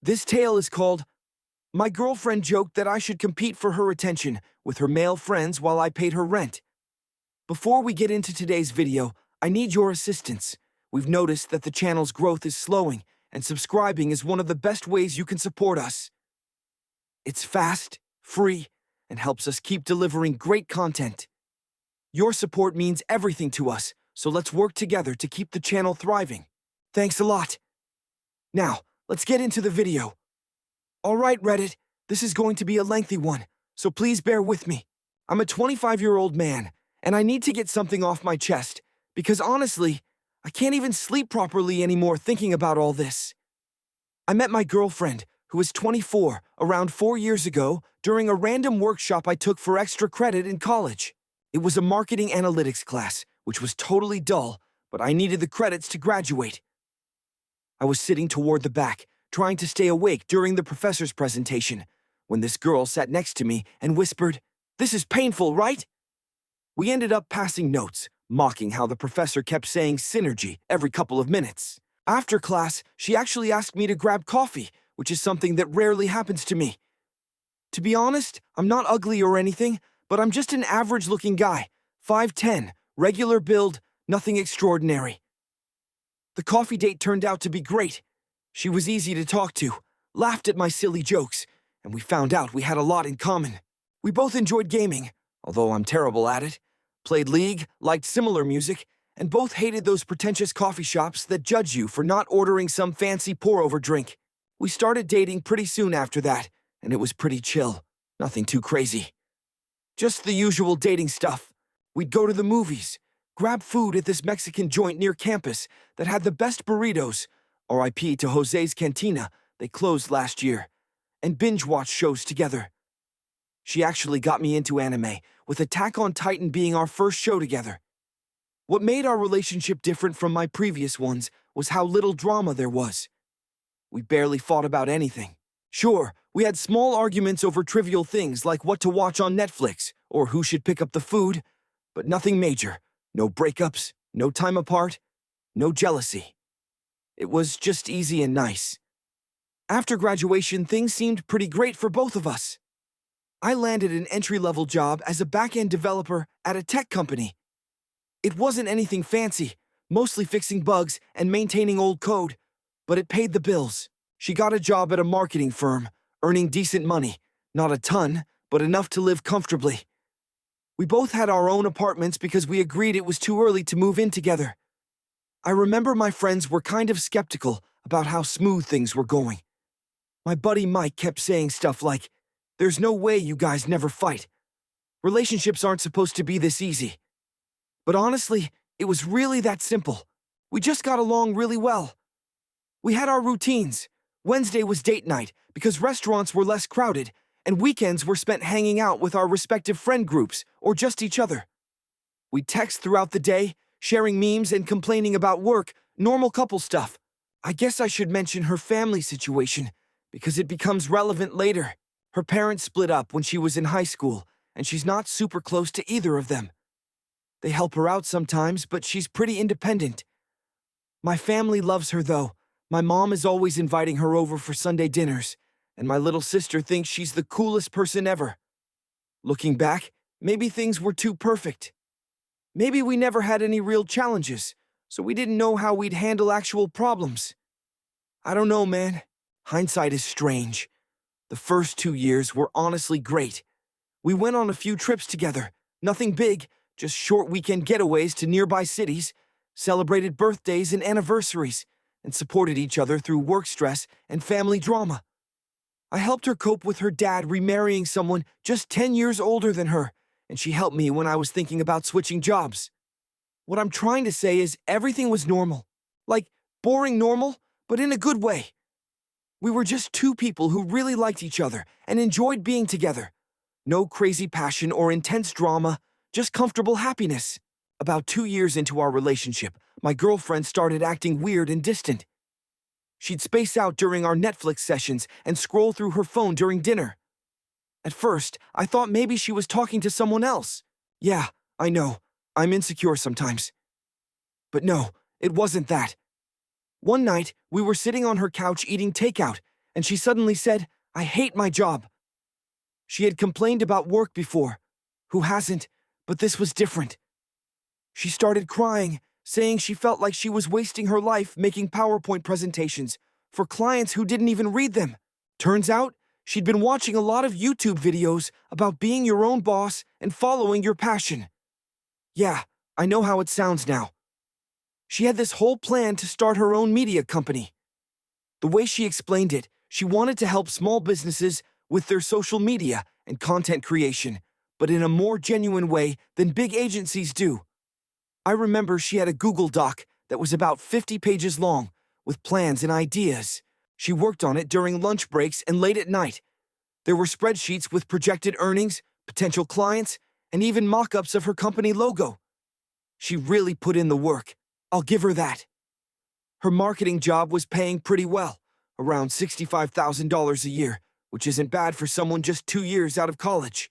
This tale is called My Girlfriend Joked That I Should Compete for Her Attention with Her Male Friends While I Paid Her Rent. Before we get into today's video, I need your assistance. We've noticed that the channel's growth is slowing, and subscribing is one of the best ways you can support us. It's fast, free, and helps us keep delivering great content. Your support means everything to us, so let's work together to keep the channel thriving. Thanks a lot. Now, let's get into the video. Alright, Reddit, this is going to be a lengthy one, so please bear with me. I'm a 25-year-old man, and I need to get something off my chest, because honestly, I can't even sleep properly anymore thinking about all this. I met my girlfriend, who is 24, around 4 years ago during a random workshop I took for extra credit in college. It was a marketing analytics class, which was totally dull, but I needed the credits to graduate. I was sitting toward the back, trying to stay awake during the professor's presentation, when this girl sat next to me and whispered, "This is painful, right?" We ended up passing notes, mocking how the professor kept saying synergy every couple of minutes. After class, she actually asked me to grab coffee, which is something that rarely happens to me. To be honest, I'm not ugly or anything, but I'm just an average-looking guy, 5'10", regular build, nothing extraordinary. The coffee date turned out to be great. She was easy to talk to, laughed at my silly jokes, and we found out we had a lot in common. We both enjoyed gaming, although I'm terrible at it, played League, liked similar music, and both hated those pretentious coffee shops that judge you for not ordering some fancy pour-over drink. We started dating pretty soon after that, and it was pretty chill, nothing too crazy. Just the usual dating stuff. We'd go to the movies, grab food at this Mexican joint near campus that had the best burritos, RIP to Jose's Cantina, they closed last year, and binge-watch shows together. She actually got me into anime, with Attack on Titan being our first show together. What made our relationship different from my previous ones was how little drama there was. We barely fought about anything. Sure, we had small arguments over trivial things like what to watch on Netflix or who should pick up the food, but nothing major. No breakups, no time apart, no jealousy. It was just easy and nice. After graduation, things seemed pretty great for both of us. I landed an entry-level job as a back-end developer at a tech company. It wasn't anything fancy, mostly fixing bugs and maintaining old code, but it paid the bills. She got a job at a marketing firm, earning decent money, not a ton, but enough to live comfortably. We both had our own apartments because we agreed it was too early to move in together. I remember my friends were kind of skeptical about how smooth things were going. My buddy Mike kept saying stuff like, "There's no way you guys never fight. Relationships aren't supposed to be this easy." But honestly, it was really that simple. We just got along really well. We had our routines. Wednesday was date night because restaurants were less crowded, and weekends were spent hanging out with our respective friend groups or just each other. We'd text throughout the day, sharing memes and complaining about work, normal couple stuff. I guess I should mention her family situation because it becomes relevant later. Her parents split up when she was in high school, and she's not super close to either of them. They help her out sometimes, but she's pretty independent. My family loves her though. My mom is always inviting her over for Sunday dinners, and my little sister thinks she's the coolest person ever. Looking back, maybe things were too perfect. Maybe we never had any real challenges, so we didn't know how we'd handle actual problems. I don't know, man. Hindsight is strange. The first 2 years were honestly great. We went on a few trips together, nothing big, just short weekend getaways to nearby cities, celebrated birthdays and anniversaries, and supported each other through work stress and family drama. I helped her cope with her dad remarrying someone just 10 years older than her, and she helped me when I was thinking about switching jobs. What I'm trying to say is everything was normal. Like, boring normal, but in a good way. We were just two people who really liked each other and enjoyed being together. No crazy passion or intense drama, just comfortable happiness. About 2 years into our relationship, my girlfriend started acting weird and distant. She'd space out during our Netflix sessions and scroll through her phone during dinner. At first, I thought maybe she was talking to someone else. Yeah, I know, I'm insecure sometimes. But no, it wasn't that. One night, we were sitting on her couch eating takeout, and she suddenly said, "I hate my job." She had complained about work before. Who hasn't? But this was different. She started crying, saying she felt like she was wasting her life making PowerPoint presentations for clients who didn't even read them. Turns out, she'd been watching a lot of YouTube videos about being your own boss and following your passion. Yeah, I know how it sounds now. She had this whole plan to start her own media company. The way she explained it, she wanted to help small businesses with their social media and content creation, but in a more genuine way than big agencies do. I remember she had a Google Doc that was about 50 pages long, with plans and ideas. She worked on it during lunch breaks and late at night. There were spreadsheets with projected earnings, potential clients, and even mock-ups of her company logo. She really put in the work. I'll give her that. Her marketing job was paying pretty well, around $65,000 a year, which isn't bad for someone just 2 years out of college.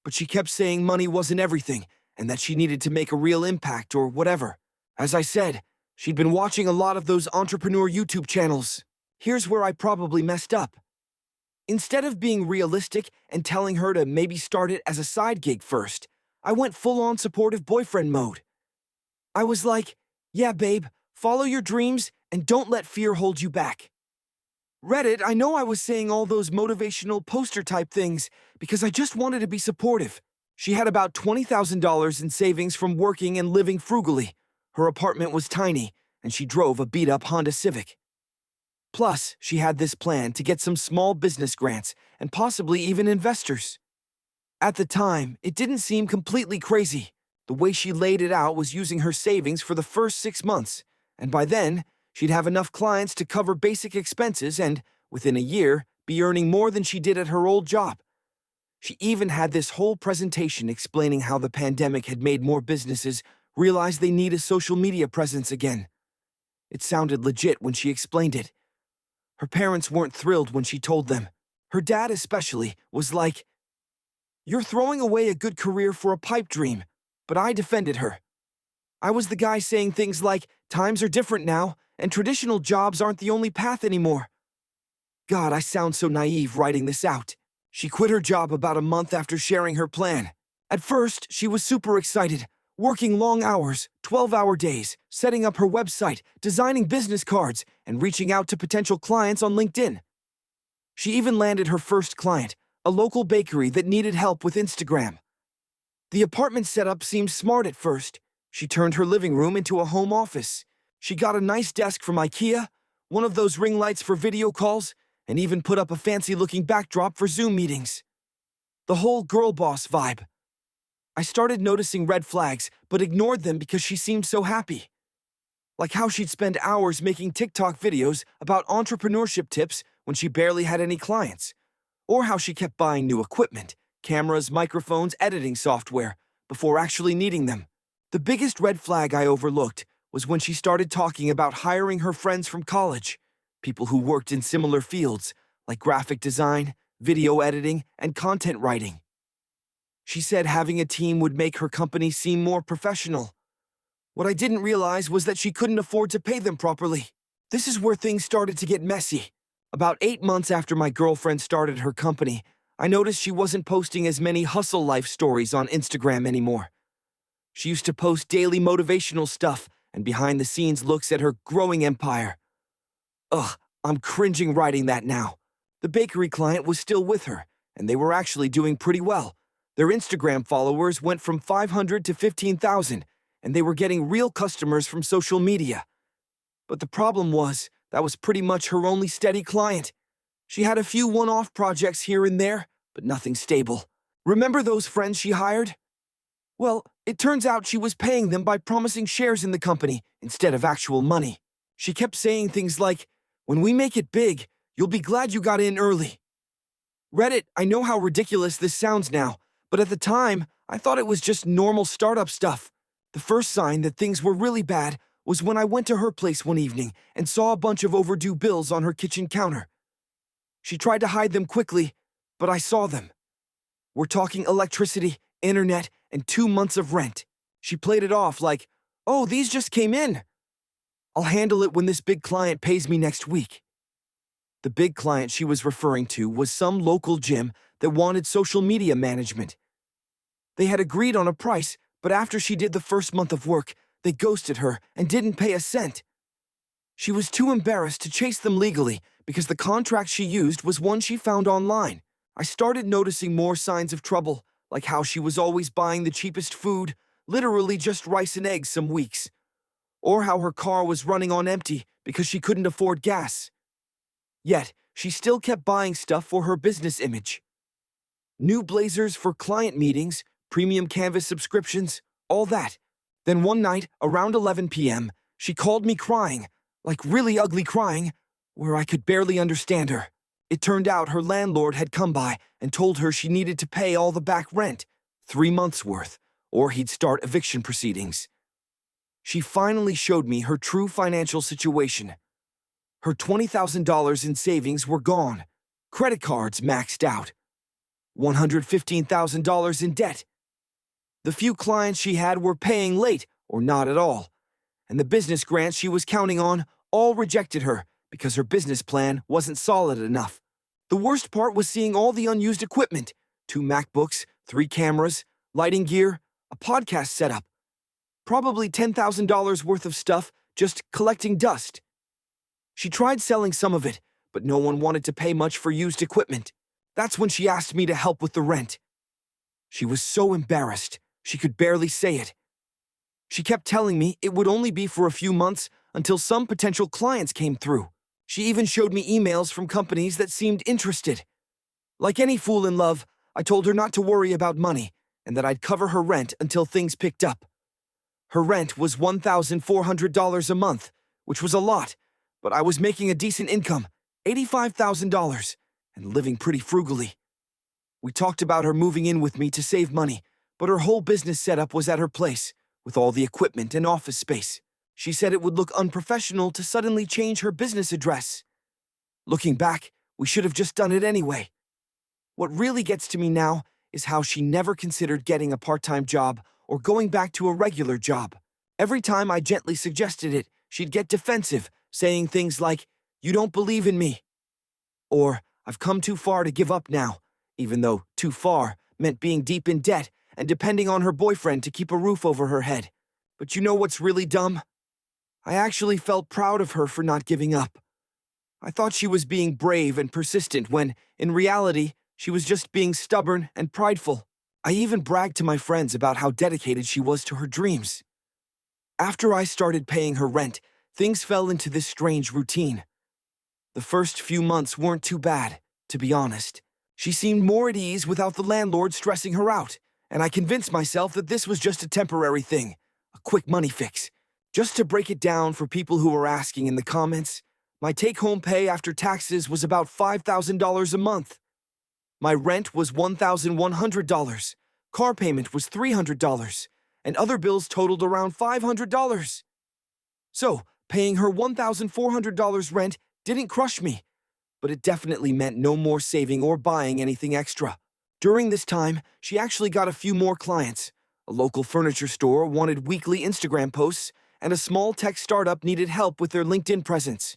But she kept saying money wasn't everything, and that she needed to make a real impact or whatever. As I said, she'd been watching a lot of those entrepreneur YouTube channels. Here's where I probably messed up. Instead of being realistic and telling her to maybe start it as a side gig first, I went full-on supportive boyfriend mode. I was like, "Yeah, babe, follow your dreams and don't let fear hold you back." Reddit, I know I was saying all those motivational poster-type things because I just wanted to be supportive. She had about $20,000 in savings from working and living frugally. Her apartment was tiny, and she drove a beat-up Honda Civic. Plus, she had this plan to get some small business grants and possibly even investors. At the time, it didn't seem completely crazy. The way she laid it out was using her savings for the first 6 months, and by then, she'd have enough clients to cover basic expenses and, within a year, be earning more than she did at her old job. She even had this whole presentation explaining how the pandemic had made more businesses realize they need a social media presence again. It sounded legit when she explained it. Her parents weren't thrilled when she told them. Her dad especially was like, "You're throwing away a good career for a pipe dream," but I defended her. I was the guy saying things like, "Times are different now, and traditional jobs aren't the only path anymore." God, I sound so naive writing this out. She quit her job about a month after sharing her plan. At first, she was super excited, working long hours, 12-hour days, setting up her website, designing business cards, and reaching out to potential clients on LinkedIn. She even landed her first client, a local bakery that needed help with Instagram. The apartment setup seemed smart at first. She turned her living room into a home office. She got a nice desk from IKEA, one of those ring lights for video calls, and even put up a fancy-looking backdrop for Zoom meetings. The whole girl boss vibe. I started noticing red flags, but ignored them because she seemed so happy. Like how she'd spend hours making TikTok videos about entrepreneurship tips when she barely had any clients, or how she kept buying new equipment, cameras, microphones, editing software, before actually needing them. The biggest red flag I overlooked was when she started talking about hiring her friends from college, people who worked in similar fields, like graphic design, video editing, and content writing. She said having a team would make her company seem more professional. What I didn't realize was that she couldn't afford to pay them properly. This is where things started to get messy. About 8 months after my girlfriend started her company, I noticed she wasn't posting as many hustle life stories on Instagram anymore. She used to post daily motivational stuff and behind-the-scenes looks at her growing empire. Ugh, I'm cringing writing that now. The bakery client was still with her, and they were actually doing pretty well. Their Instagram followers went from 500 to 15,000, and they were getting real customers from social media. But the problem was, that was pretty much her only steady client. She had a few one-off projects here and there, but nothing stable. Remember those friends she hired? Well, it turns out she was paying them by promising shares in the company instead of actual money. She kept saying things like, "When we make it big, you'll be glad you got in early." Reddit, I know how ridiculous this sounds now, but at the time, I thought it was just normal startup stuff. The first sign that things were really bad was when I went to her place one evening and saw a bunch of overdue bills on her kitchen counter. She tried to hide them quickly, but I saw them. We're talking electricity, internet, and 2 months of rent. She played it off like, "Oh, these just came in. I'll handle it when this big client pays me next week." The big client she was referring to was some local gym that wanted social media management. They had agreed on a price, but after she did the first month of work, they ghosted her and didn't pay a cent. She was too embarrassed to chase them legally because the contract she used was one she found online. I started noticing more signs of trouble, like how she was always buying the cheapest food, literally just rice and eggs some weeks, or how her car was running on empty because she couldn't afford gas. Yet, she still kept buying stuff for her business image. New blazers for client meetings, premium Canvas subscriptions, all that. Then one night, around 11 p.m., she called me crying, like really ugly crying, where I could barely understand her. It turned out her landlord had come by and told her she needed to pay all the back rent, 3 months' worth, or he'd start eviction proceedings. She finally showed me her true financial situation. Her $20,000 in savings were gone, credit cards maxed out, $115,000 in debt. The few clients she had were paying late or not at all, and the business grants she was counting on all rejected her because her business plan wasn't solid enough. The worst part was seeing all the unused equipment, 2 MacBooks, 3 cameras, lighting gear, a podcast setup. Probably $10,000 worth of stuff just collecting dust. She tried selling some of it, but no one wanted to pay much for used equipment. That's when she asked me to help with the rent. She was so embarrassed, she could barely say it. She kept telling me it would only be for a few months until some potential clients came through. She even showed me emails from companies that seemed interested. Like any fool in love, I told her not to worry about money and that I'd cover her rent until things picked up. Her rent was $1,400 a month, which was a lot, but I was making a decent income, $85,000, and living pretty frugally. We talked about her moving in with me to save money, but her whole business setup was at her place, with all the equipment and office space. She said it would look unprofessional to suddenly change her business address. Looking back, we should have just done it anyway. What really gets to me now is how she never considered getting a part-time job or going back to a regular job. Every time I gently suggested it, she'd get defensive, saying things like, "You don't believe in me," or "I've come too far to give up now," even though too far meant being deep in debt and depending on her boyfriend to keep a roof over her head. But you know what's really dumb? I actually felt proud of her for not giving up. I thought she was being brave and persistent when, in reality, she was just being stubborn and prideful. I even bragged to my friends about how dedicated she was to her dreams. After I started paying her rent, things fell into this strange routine. The first few months weren't too bad, to be honest. She seemed more at ease without the landlord stressing her out, and I convinced myself that this was just a temporary thing, a quick money fix. Just to break it down for people who were asking in the comments, my take-home pay after taxes was about $5,000 a month. My rent was $1,100, car payment was $300, and other bills totaled around $500. So, paying her $1,400 rent didn't crush me, but it definitely meant no more saving or buying anything extra. During this time, she actually got a few more clients. A local furniture store wanted weekly Instagram posts, and a small tech startup needed help with their LinkedIn presence.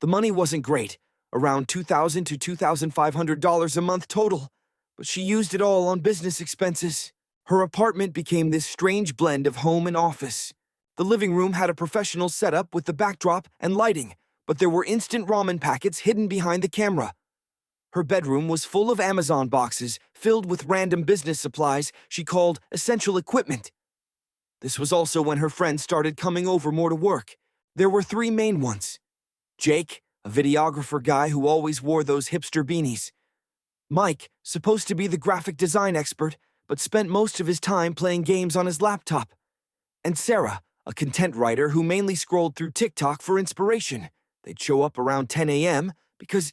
The money wasn't great, around $2,000 to $2,500 a month total, but she used it all on business expenses. Her apartment became this strange blend of home and office. The living room had a professional setup with the backdrop and lighting, but there were instant ramen packets hidden behind the camera. Her bedroom was full of Amazon boxes filled with random business supplies she called essential equipment. This was also when her friends started coming over more to work. There were 3 main ones. Jake, a videographer guy who always wore those hipster beanies. Mike, supposed to be the graphic design expert, but spent most of his time playing games on his laptop. And Sarah, a content writer who mainly scrolled through TikTok for inspiration. They'd show up around 10 a.m. because,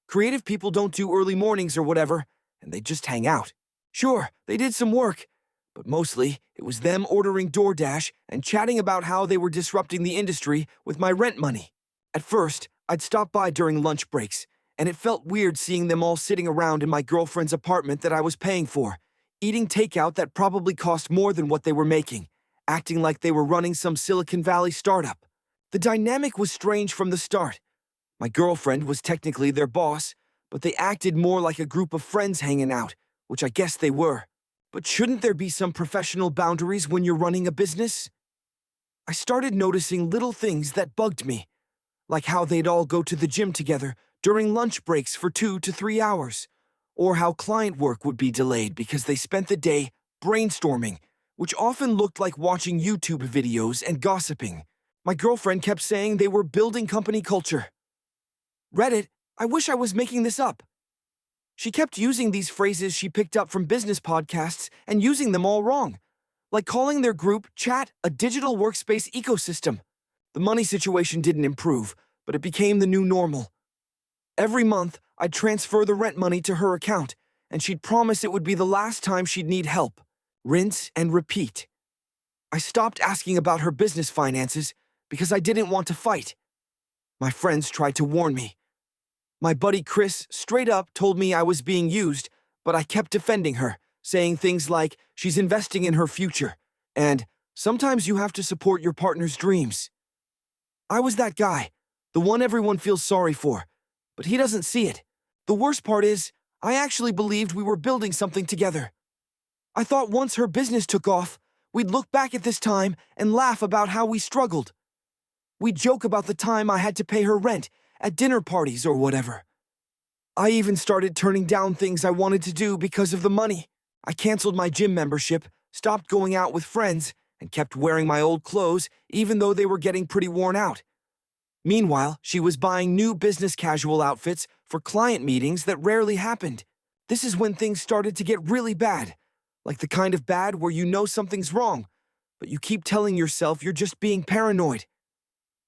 creative people don't do early mornings or whatever, and they'd just hang out. Sure, they did some work, but mostly it was them ordering DoorDash and chatting about how they were disrupting the industry with my rent money. At first, I'd stop by during lunch breaks, and it felt weird seeing them all sitting around in my girlfriend's apartment that I was paying for, eating takeout that probably cost more than what they were making, acting like they were running some Silicon Valley startup. The dynamic was strange from the start. My girlfriend was technically their boss, but they acted more like a group of friends hanging out, which I guess they were. But shouldn't there be some professional boundaries when you're running a business? I started noticing little things that bugged me, like how they'd all go to the gym together during lunch breaks for 2 to 3 hours, or how client work would be delayed because they spent the day brainstorming, which often looked like watching YouTube videos and gossiping. My girlfriend kept saying they were building company culture. Reddit, I wish I was making this up. She kept using these phrases she picked up from business podcasts and using them all wrong, like calling their group chat a digital workspace ecosystem. The money situation didn't improve, but it became the new normal. Every month, I'd transfer the rent money to her account, and she'd promise it would be the last time she'd need help. Rinse and repeat. I stopped asking about her business finances because I didn't want to fight. My friends tried to warn me. My buddy Chris straight up told me I was being used, but I kept defending her, saying things like she's investing in her future, and sometimes you have to support your partner's dreams. I was that guy, the one everyone feels sorry for, but he doesn't see it. The worst part is, I actually believed we were building something together. I thought once her business took off, we'd look back at this time and laugh about how we struggled. We'd joke about the time I had to pay her rent at dinner parties or whatever. I even started turning down things I wanted to do because of the money. I canceled my gym membership, stopped going out with friends, and kept wearing my old clothes even though they were getting pretty worn out. Meanwhile, she was buying new business casual outfits for client meetings that rarely happened. This is when things started to get really bad, like the kind of bad where you know something's wrong, but you keep telling yourself you're just being paranoid.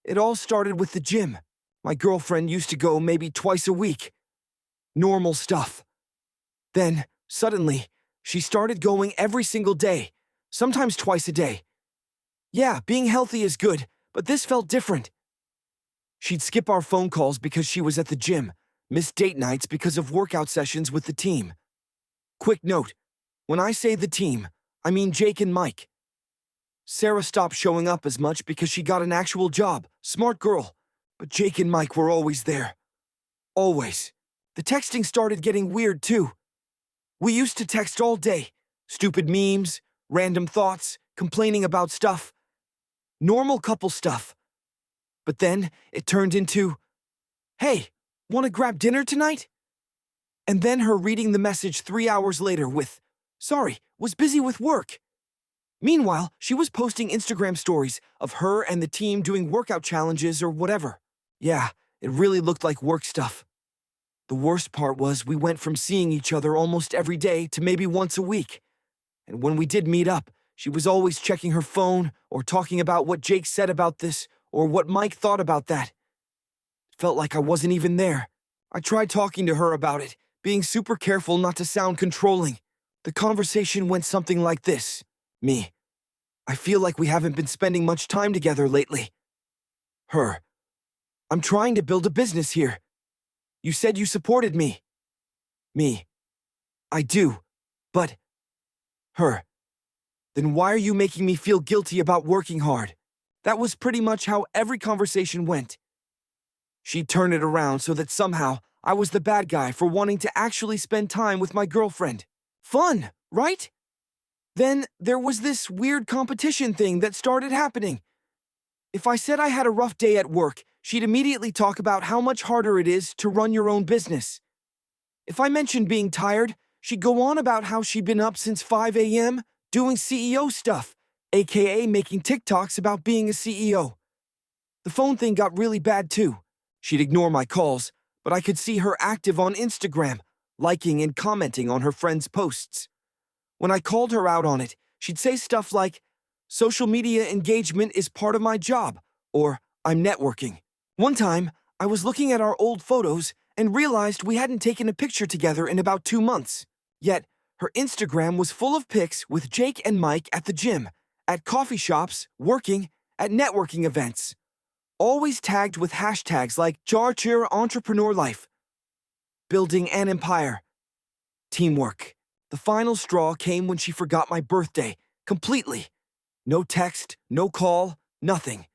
It all started with the gym. My girlfriend used to go maybe twice a week. Normal stuff. Then, suddenly, she started going every single day, sometimes twice a day. Yeah, being healthy is good, but this felt different. She'd skip our phone calls because she was at the gym, miss date nights because of workout sessions with the team. Quick note, when I say the team, I mean Jake and Mike. Sarah stopped showing up as much because she got an actual job, smart girl, but Jake and Mike were always there. Always. The texting started getting weird too. We used to text all day, stupid memes, random thoughts, complaining about stuff. Normal couple stuff. But then it turned into, "Hey, want to grab dinner tonight?" And then her reading the message 3 hours later with, "Sorry, was busy with work." Meanwhile, she was posting Instagram stories of her and the team doing workout challenges or whatever. Yeah, it really looked like work stuff. The worst part was we went from seeing each other almost every day to maybe once a week. And when we did meet up, she was always checking her phone or talking about what Jake said about this or what Mike thought about that. It felt like I wasn't even there. I tried talking to her about it, being super careful not to sound controlling. The conversation went something like this. Me. I feel like we haven't been spending much time together lately. Her. I'm trying to build a business here. You said you supported me. Me. I do. But. Her. Then why are you making me feel guilty about working hard? That was pretty much how every conversation went. She'd turn it around so that somehow I was the bad guy for wanting to actually spend time with my girlfriend. Fun, right? Then there was this weird competition thing that started happening. If I said I had a rough day at work, she'd immediately talk about how much harder it is to run your own business. If I mentioned being tired, she'd go on about how she'd been up since 5 a.m. doing CEO stuff, aka making TikToks about being a CEO. The phone thing got really bad too. She'd ignore my calls, but I could see her active on Instagram, liking and commenting on her friends' posts. When I called her out on it, she'd say stuff like, "Social media engagement is part of my job," or "I'm networking." One time, I was looking at our old photos and realized we hadn't taken a picture together in about 2 months. Yet, her Instagram was full of pics with Jake and Mike at the gym, at coffee shops, working, at networking events. Always tagged with hashtags like Charcher Entrepreneur Life. Building an empire. Teamwork. The final straw came when she forgot my birthday, completely. No text, no call, nothing.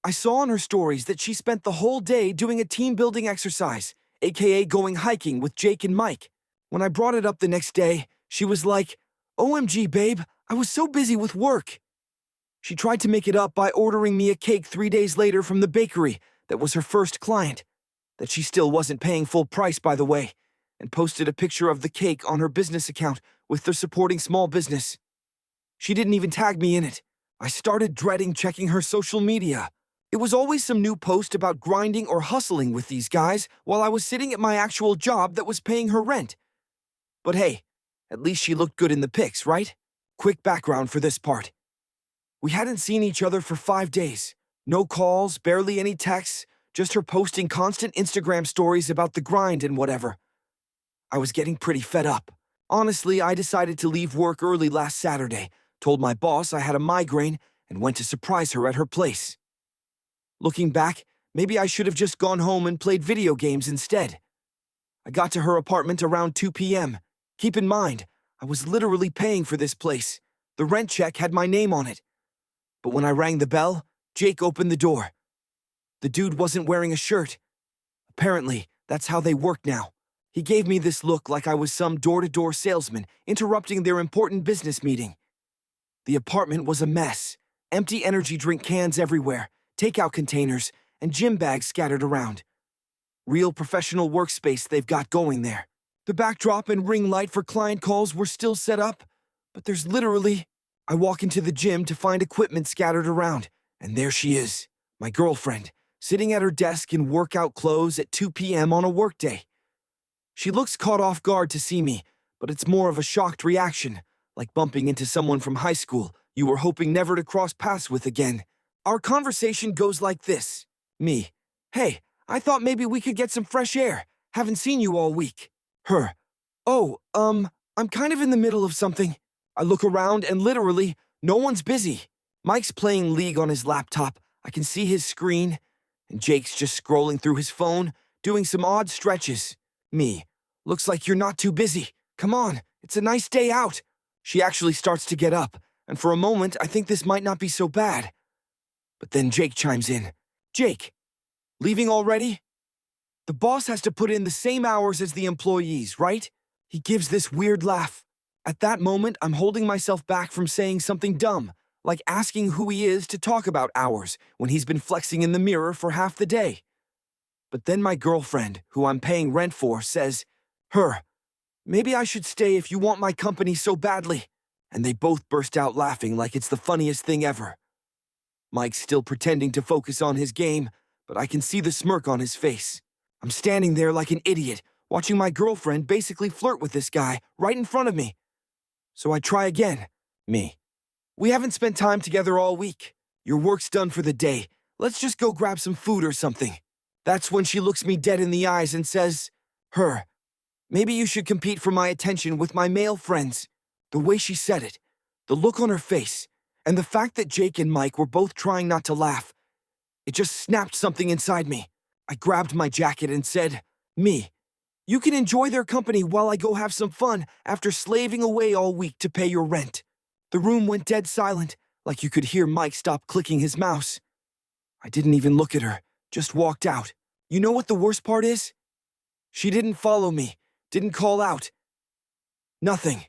I saw on her stories that she spent the whole day doing a team building exercise, aka going hiking with Jake and Mike. When I brought it up the next day, she was like, "OMG, babe, I was so busy with work." She tried to make it up by ordering me a cake 3 days later from the bakery that was her first client, that she still wasn't paying full price, by the way, and posted a picture of the cake on her business account with the supporting small business. She didn't even tag me in it. I started dreading checking her social media. It was always some new post about grinding or hustling with these guys while I was sitting at my actual job that was paying her rent. But hey, at least she looked good in the pics, right? Quick background for this part. We hadn't seen each other for 5 days. No calls, barely any texts, just her posting constant Instagram stories about the grind and whatever. I was getting pretty fed up. Honestly, I decided to leave work early last Saturday, told my boss I had a migraine, and went to surprise her at her place. Looking back, maybe I should have just gone home and played video games instead. I got to her apartment around 2 p.m. Keep in mind, I was literally paying for this place. The rent check had my name on it. But when I rang the bell, Jake opened the door. The dude wasn't wearing a shirt. Apparently, that's how they work now. He gave me this look like I was some door-to-door salesman interrupting their important business meeting. The apartment was a mess. Empty energy drink cans everywhere, takeout containers, and gym bags scattered around. Real professional workspace they've got going there. The backdrop and ring light for client calls were still set up, but there's literally... I walk into the gym to find equipment scattered around, and there she is, my girlfriend, sitting at her desk in workout clothes at 2 p.m. on a workday. She looks caught off guard to see me, but it's more of a shocked reaction, like bumping into someone from high school you were hoping never to cross paths with again. Our conversation goes like this. Me: "Hey, I thought maybe we could get some fresh air. Haven't seen you all week." Her: "Oh, I'm kind of in the middle of something." I look around and literally, no one's busy. Mike's playing League on his laptop. I can see his screen. And Jake's just scrolling through his phone, doing some odd stretches. Me: "Looks like you're not too busy. Come on, it's a nice day out." She actually starts to get up, and for a moment I think this might not be so bad. But then Jake chimes in. "Jake, leaving already?" The boss has to put in the same hours as the employees, right? He gives this weird laugh. At that moment, I'm holding myself back from saying something dumb, like asking who he is to talk about hours when he's been flexing in the mirror for half the day. But then my girlfriend, who I'm paying rent for, says, "Her, maybe I should stay if you want my company so badly." And they both burst out laughing like it's the funniest thing ever. Mike's still pretending to focus on his game, but I can see the smirk on his face. I'm standing there like an idiot, watching my girlfriend basically flirt with this guy right in front of me. So I try again. Me: "We haven't spent time together all week. Your work's done for the day. Let's just go grab some food or something." That's when she looks me dead in the eyes and says, "Her, maybe you should compete for my attention with my male friends." The way she said it, the look on her face, and the fact that Jake and Mike were both trying not to laugh, it just snapped something inside me. I grabbed my jacket and said, "Me, you can enjoy their company while I go have some fun after slaving away all week to pay your rent." The room went dead silent, like you could hear Mike stop clicking his mouse. I didn't even look at her, just walked out. You know what the worst part is? She didn't follow me, didn't call out. Nothing.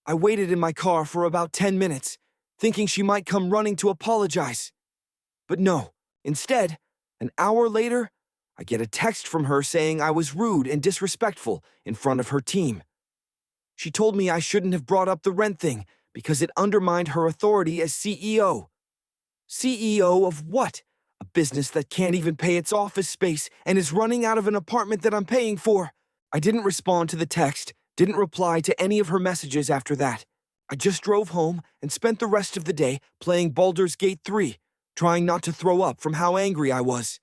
I waited in my car for about 10 minutes, thinking she might come running to apologize. But no, instead, an hour later, I get a text from her saying I was rude and disrespectful in front of her team. She told me I shouldn't have brought up the rent thing because it undermined her authority as CEO. CEO of what? A business that can't even pay its office space and is running out of an apartment that I'm paying for. I didn't respond to the text, didn't reply to any of her messages after that. I just drove home and spent the rest of the day playing Baldur's Gate 3, trying not to throw up from how angry I was.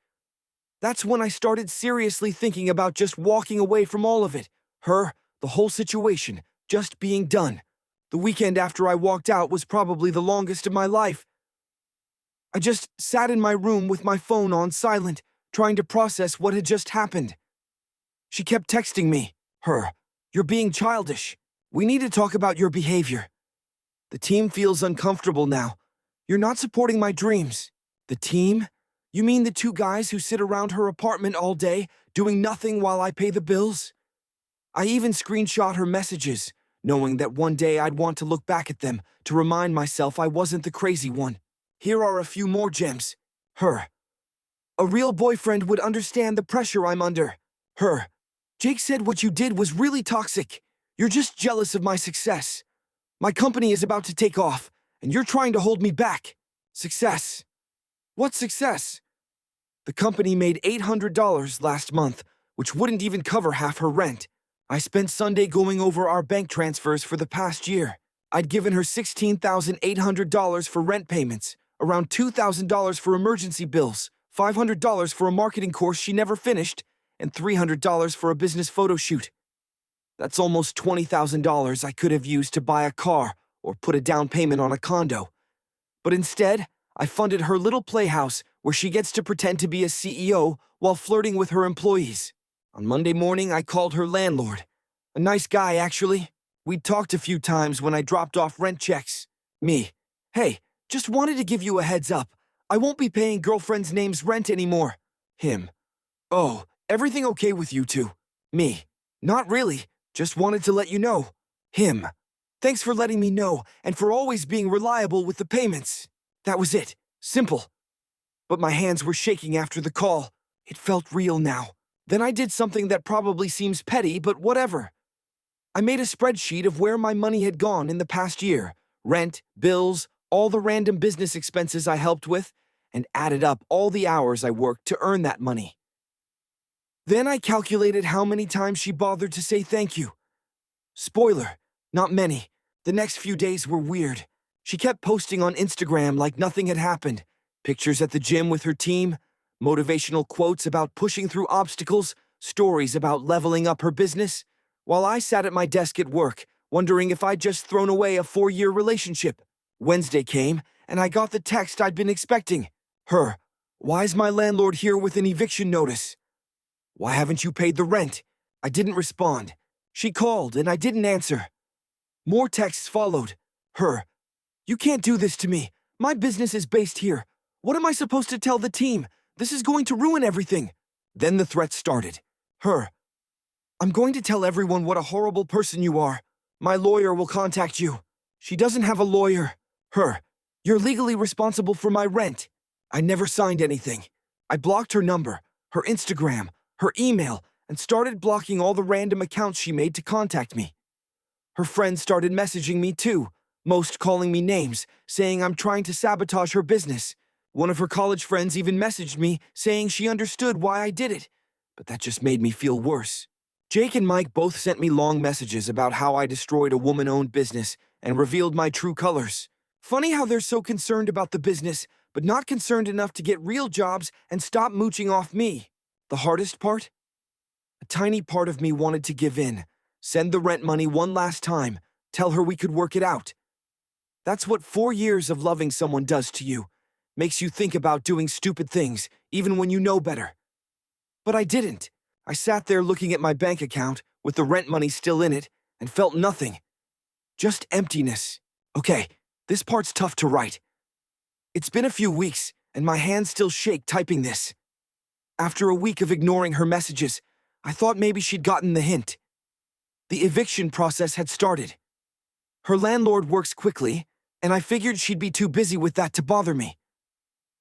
That's when I started seriously thinking about just walking away from all of it. Her, the whole situation, just being done. The weekend after I walked out was probably the longest of my life. I just sat in my room with my phone on silent, trying to process what had just happened. She kept texting me. Her, "You're being childish. We need to talk about your behavior. The team feels uncomfortable now. You're not supporting my dreams." The team? You mean the two guys who sit around her apartment all day, doing nothing while I pay the bills? I even screenshot her messages, knowing that one day I'd want to look back at them to remind myself I wasn't the crazy one. Here are a few more gems. Her. A real boyfriend would understand the pressure I'm under. Her. Jake said what you did was really toxic. You're just jealous of my success. My company is about to take off, and you're trying to hold me back. Success. What success? The company made $800 last month, which wouldn't even cover half her rent. I spent Sunday going over our bank transfers for the past year. I'd given her $16,800 for rent payments, around $2,000 for emergency bills, $500 for a marketing course she never finished, and $300 for a business photo shoot. That's almost $20,000 I could have used to buy a car or put a down payment on a condo. But instead, I funded her little playhouse where she gets to pretend to be a CEO while flirting with her employees. On Monday morning, I called her landlord. A nice guy, actually. We'd talked a few times when I dropped off rent checks. Me. Hey, just wanted to give you a heads up. I won't be paying girlfriend's name's rent anymore. Him. Oh, everything okay with you two? Me. Not really. Just wanted to let you know. Him. Thanks for letting me know and for always being reliable with the payments. That was it. Simple. But my hands were shaking after the call. It felt real now. Then I did something that probably seems petty, but whatever. I made a spreadsheet of where my money had gone in the past year. Rent, bills, all the random business expenses I helped with, and added up all the hours I worked to earn that money. Then I calculated how many times she bothered to say thank you. Spoiler, not many. The next few days were weird. She kept posting on Instagram like nothing had happened. Pictures at the gym with her team, motivational quotes about pushing through obstacles, stories about leveling up her business, while I sat at my desk at work, wondering if I'd just thrown away a 4-year relationship. Wednesday came, and I got the text I'd been expecting. Her. Why's my landlord here with an eviction notice? Why haven't you paid the rent? I didn't respond. She called, and I didn't answer. More texts followed. Her. You can't do this to me. My business is based here. What am I supposed to tell the team? This is going to ruin everything. Then the threats started. Her. I'm going to tell everyone what a horrible person you are. My lawyer will contact you. She doesn't have a lawyer. Her. You're legally responsible for my rent. I never signed anything. I blocked her number, her Instagram, her email, and started blocking all the random accounts she made to contact me. Her friends started messaging me too, most calling me names, saying I'm trying to sabotage her business. One of her college friends even messaged me saying she understood why I did it, but that just made me feel worse. Jake and Mike both sent me long messages about how I destroyed a woman-owned business and revealed my true colors. Funny how they're so concerned about the business, but not concerned enough to get real jobs and stop mooching off me. The hardest part? A tiny part of me wanted to give in, send the rent money one last time, tell her we could work it out. That's what 4 years of loving someone does to you. Makes you think about doing stupid things, even when you know better. But I didn't. I sat there looking at my bank account, with the rent money still in it, and felt nothing. Just emptiness. Okay, this part's tough to write. It's been a few weeks, and my hands still shake typing this. After a week of ignoring her messages, I thought maybe she'd gotten the hint. The eviction process had started. Her landlord works quickly, and I figured she'd be too busy with that to bother me.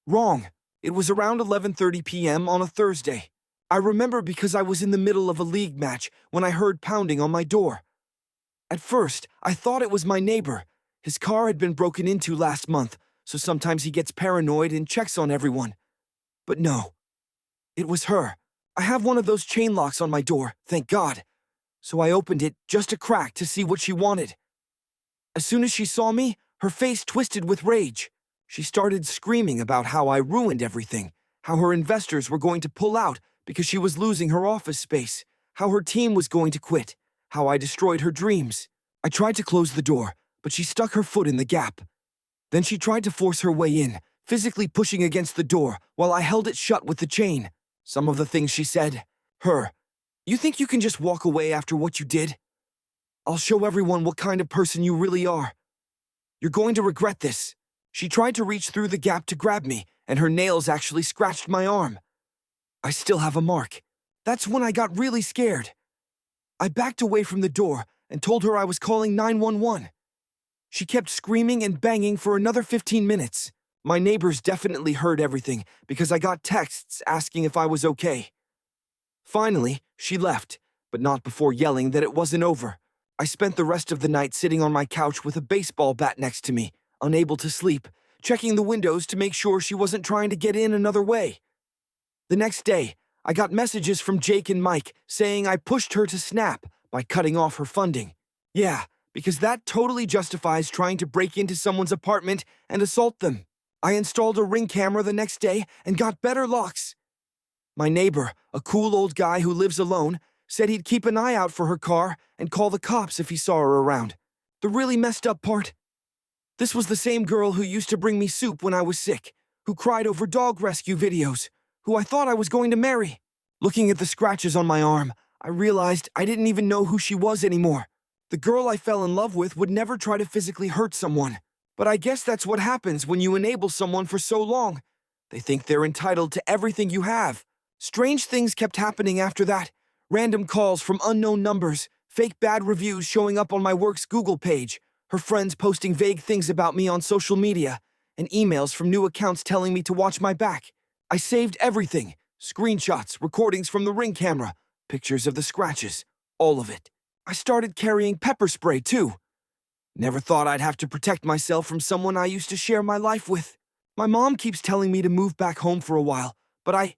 Wrong. It was around 11:30 p.m. on a Thursday. I remember because I was in the middle of a league match when I heard pounding on my door. At first, I thought it was my neighbor. His car had been broken into last month, so sometimes he gets paranoid and checks on everyone. But no. It was her. I have one of those chain locks on my door, thank God. So I opened it just a crack to see what she wanted. As soon as she saw me, her face twisted with rage. She started screaming about how I ruined everything, how her investors were going to pull out because she was losing her office space, how her team was going to quit, how I destroyed her dreams. I tried to close the door, but she stuck her foot in the gap. Then she tried to force her way in, physically pushing against the door while I held it shut with the chain. Some of the things she said. Her. You think you can just walk away after what you did? I'll show everyone what kind of person you really are. You're going to regret this. She tried to reach through the gap to grab me, and her nails actually scratched my arm. I still have a mark. That's when I got really scared. I backed away from the door and told her I was calling 911. She kept screaming and banging for another 15 minutes. My neighbors definitely heard everything because I got texts asking if I was okay. Finally, she left, but not before yelling that it wasn't over. I spent the rest of the night sitting on my couch with a baseball bat next to me, unable to sleep, checking the windows to make sure she wasn't trying to get in another way. The next day, I got messages from Jake and Mike saying I pushed her to snap by cutting off her funding. Yeah, because that totally justifies trying to break into someone's apartment and assault them. I installed a Ring camera the next day and got better locks. My neighbor, a cool old guy who lives alone, said he'd keep an eye out for her car and call the cops if he saw her around. The really messed up part? This was the same girl who used to bring me soup when I was sick, who cried over dog rescue videos, who I thought I was going to marry. Looking at the scratches on my arm, I realized I didn't even know who she was anymore. The girl I fell in love with would never try to physically hurt someone. But I guess that's what happens when you enable someone for so long. They think they're entitled to everything you have. Strange things kept happening after that. Random calls from unknown numbers, fake bad reviews showing up on my work's Google page, her friends posting vague things about me on social media, and emails from new accounts telling me to watch my back. I saved everything. Screenshots, recordings from the Ring camera, pictures of the scratches, all of it. I started carrying pepper spray, too. Never thought I'd have to protect myself from someone I used to share my life with. My mom keeps telling me to move back home for a while, but I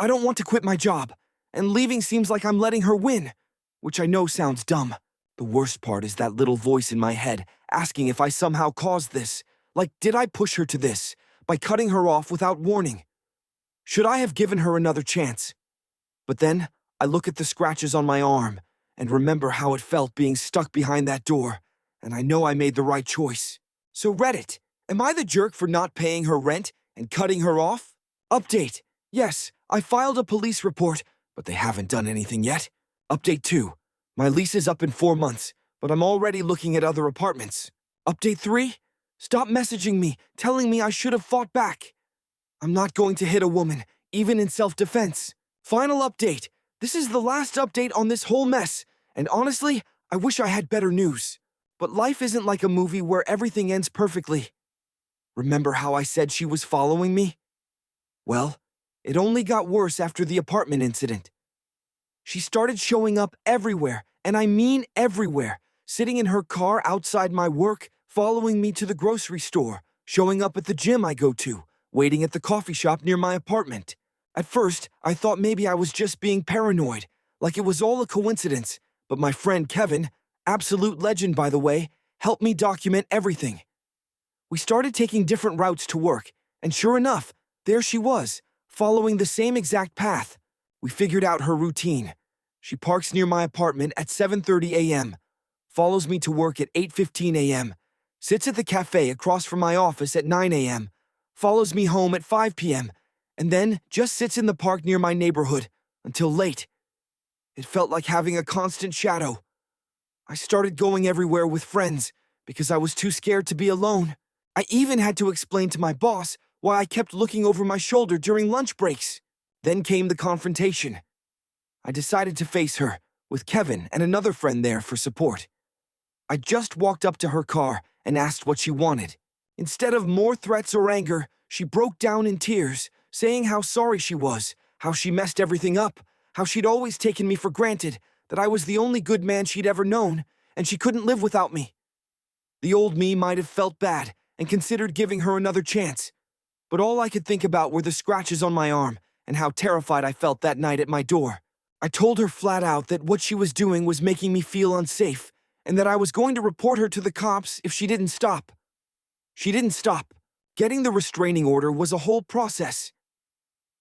don't want to quit my job, and leaving seems like I'm letting her win, which I know sounds dumb. The worst part is that little voice in my head asking if I somehow caused this. Like, did I push her to this by cutting her off without warning? Should I have given her another chance? But then, I look at the scratches on my arm and remember how it felt being stuck behind that door, and I know I made the right choice. So Reddit, am I the jerk for not paying her rent and cutting her off? Update. Yes, I filed a police report, but they haven't done anything yet. Update 2. My lease is up in 4 months, but I'm already looking at other apartments. Update 3. Stop messaging me, telling me I should have fought back. I'm not going to hit a woman, even in self-defense. Final update. This is the last update on this whole mess, and honestly, I wish I had better news. But life isn't like a movie where everything ends perfectly. Remember how I said she was following me? Well, it only got worse after the apartment incident. She started showing up everywhere, and I mean everywhere, sitting in her car outside my work, following me to the grocery store, showing up at the gym I go to, waiting at the coffee shop near my apartment. At first, I thought maybe I was just being paranoid, like it was all a coincidence, but my friend Kevin, absolute legend by the way, helped me document everything. We started taking different routes to work, and sure enough, there she was, following the same exact path. We figured out her routine. She parks near my apartment at 7:30 a.m., follows me to work at 8:15 a.m., sits at the cafe across from my office at 9 a.m., follows me home at 5 p.m., and then just sits in the park near my neighborhood until late. It felt like having a constant shadow. I started going everywhere with friends because I was too scared to be alone. I even had to explain to my boss why I kept looking over my shoulder during lunch breaks. Then came the confrontation. I decided to face her, with Kevin and another friend there for support. I just walked up to her car and asked what she wanted. Instead of more threats or anger, she broke down in tears, saying how sorry she was, how she messed everything up, how she'd always taken me for granted, that I was the only good man she'd ever known, and she couldn't live without me. The old me might have felt bad and considered giving her another chance, but all I could think about were the scratches on my arm and how terrified I felt that night at my door. I told her flat out that what she was doing was making me feel unsafe, and that I was going to report her to the cops if she didn't stop. She didn't stop. Getting the restraining order was a whole process.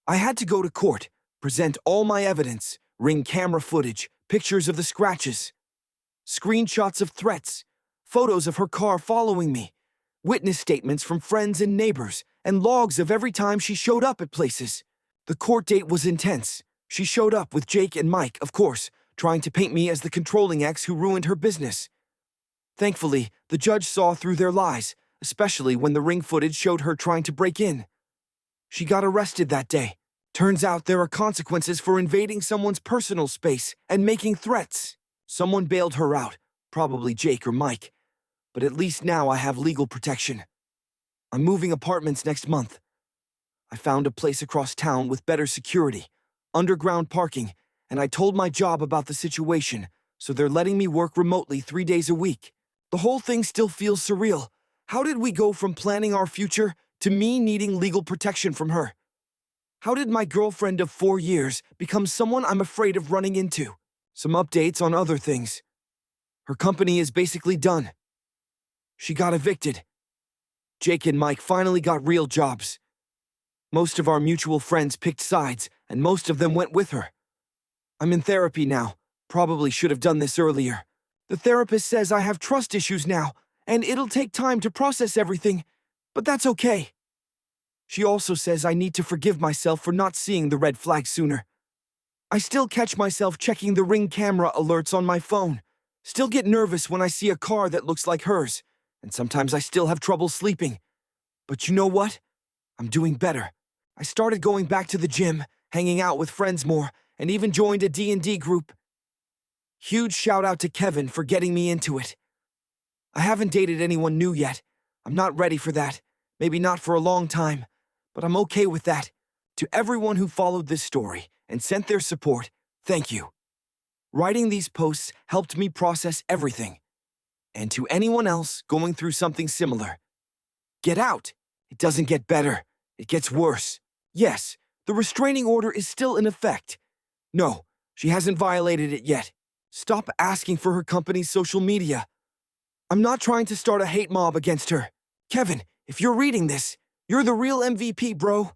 I had to go to court, present all my evidence, Ring camera footage, pictures of the scratches, screenshots of threats, photos of her car following me, witness statements from friends and neighbors, and logs of every time she showed up at places. The court date was intense. She showed up with Jake and Mike, of course, trying to paint me as the controlling ex who ruined her business. Thankfully, the judge saw through their lies, especially when the Ring footage showed her trying to break in. She got arrested that day. Turns out there are consequences for invading someone's personal space and making threats. Someone bailed her out, probably Jake or Mike. But at least now I have legal protection. I'm moving apartments next month. I found a place across town with better security, underground parking, and I told my job about the situation, so they're letting me work remotely 3 days a week. The whole thing still feels surreal. How did we go from planning our future to me needing legal protection from her? How did my girlfriend of 4 years become someone I'm afraid of running into? Some updates on other things. Her company is basically done. She got evicted. Jake and Mike finally got real jobs. Most of our mutual friends picked sides, and most of them went with her. I'm in therapy now. Probably should have done this earlier. The therapist says I have trust issues now, and it'll take time to process everything, but that's okay. She also says I need to forgive myself for not seeing the red flag sooner. I still catch myself checking the Ring camera alerts on my phone. Still get nervous when I see a car that looks like hers, and sometimes I still have trouble sleeping. But you know what? I'm doing better. I started going back to the gym, hanging out with friends more, and even joined a D&D group. Huge shout out to Kevin for getting me into it. I haven't dated anyone new yet. I'm not ready for that. Maybe not for a long time, but I'm okay with that. To everyone who followed this story and sent their support, thank you. Writing these posts helped me process everything. And to anyone else going through something similar, get out. It doesn't get better. It gets worse. Yes, the restraining order is still in effect. No, she hasn't violated it yet. Stop asking for her company's social media. I'm not trying to start a hate mob against her. Kevin, if you're reading this, you're the real MVP, bro.